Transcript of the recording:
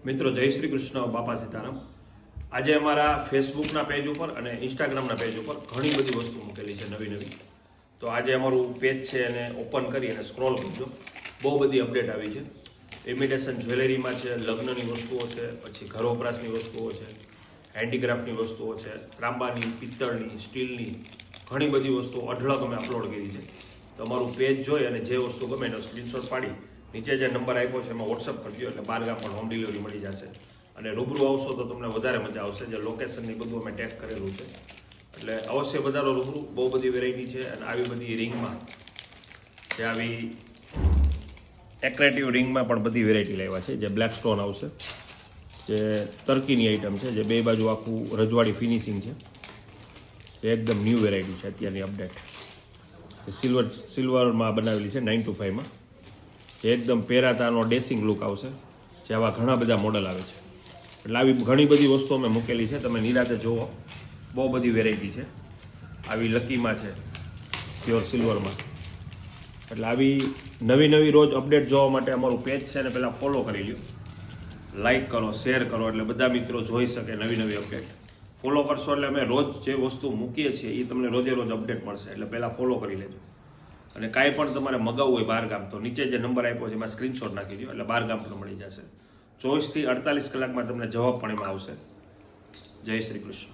મિત્રો જય શ્રી કૃષ્ણ, બાપા સીતારામ। આજે અમારા ફેસબુકના પેજ ઉપર અને ઇન્સ્ટાગ્રામના પેજ ઉપર ઘણી બધી વસ્તુ મૂકેલી છે નવી। તો આજે અમારું પેજ છે એને ઓપન કરી અને સ્ક્રોલ કરજો। બહુ બધી અપડેટ આવી છે। ઇમિટેશન જ્વેલરીમાં છે, લગ્નની વસ્તુઓ છે, પછી ઘર વપરાશની વસ્તુઓ છે, હેન્ડીક્રાફ્ટની વસ્તુઓ છે, ત્રાંબાની, પિત્તળની, સ્ટીલની ઘણી બધી વસ્તુઓ અઢળક અમે અપલોડ કરી છે। તો અમારું પેજ જોઈ અને જે વસ્તુ ગમે એનો સ્ક્રીનશોટ પાડી નીચે જે નંબર આપ્યો છે એમાં વોટ્સઅપ કરજો, એટલે બહાર ગામ પણ હોમ ડિલિવરી મળી જશે। અને રૂબરૂ આવશો તો તમને વધારે મજા આવશે। જે લોકેશનની બધું અમે ટેગ કરેલું છે, એટલે અવશ્ય બધાનો રૂબરૂ। બહુ બધી વેરાયટી છે અને આવી બધી રિંગમાં જે આવી એક્રેટિવ રિંગમાં પણ બધી વેરાયટી લાવ્યા છે। જે બ્લેક સ્ટોન આવશે, જે તર્કીની આઈટમ છે, જે બે બાજુ આખું રજવાડી ફિનિશિંગ છે, એ એકદમ ન્યૂ વેરાયટી છે અત્યારની અપડેટ। સિલ્વરમાં બનાવેલી છે 925માં, જે એકદમ પહેરાતાનો ડેસિંગ લુક આવશે। જે આવા ઘણા બધા મોડલ આવે છે, એટલે આવી ઘણી બધી વસ્તુ અમે મૂકેલી છે, તમે નિરાતે જુઓ। બહુ બધી વેરાયટી છે। આવી લકીમાં છે, પ્યોર સિલ્વરમાં। એટલે આવી નવી રોજ અપડેટ જોવા માટે અમારું પેજ છે ને પહેલાં ફોલો કરી લ્યો, લાઈક કરો, શેર કરો, એટલે બધા મિત્રો જોઈ શકે નવી અપડેટ। ફોલો કરશો એટલે અમે રોજ જે વસ્તુ મૂકીએ છીએ એ તમને રોજે રોજ અપડેટ મળશે, એટલે પહેલાં ફોલો કરી લેજો। અને કાંઈ પણ તમારે મગાવવું હોય બહાર ગામ, તો નીચે જે નંબર આપ્યો છે એમાં સ્ક્રીનશોટ નાખી દો, એટલે બહાર ગામ પણ મળી જશે। 24 થી 48 કલાકમાં તમને જવાબ પણ એમાં આવશે। જય શ્રી કૃષ્ણ।